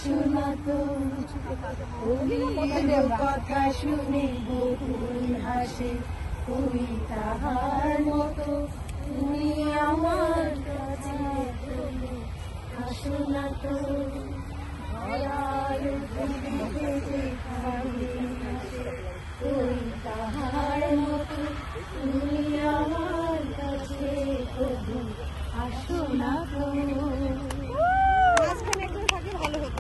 শোনা তো কথা শুনে বকুল হাসে, ওই তাহার মতো তুমি আমার কাছে শোনা তো ধরার পৃথিবীতে খালি হাসে, ওই তাহার মতো তুমি আমার কাছে আসো না তো।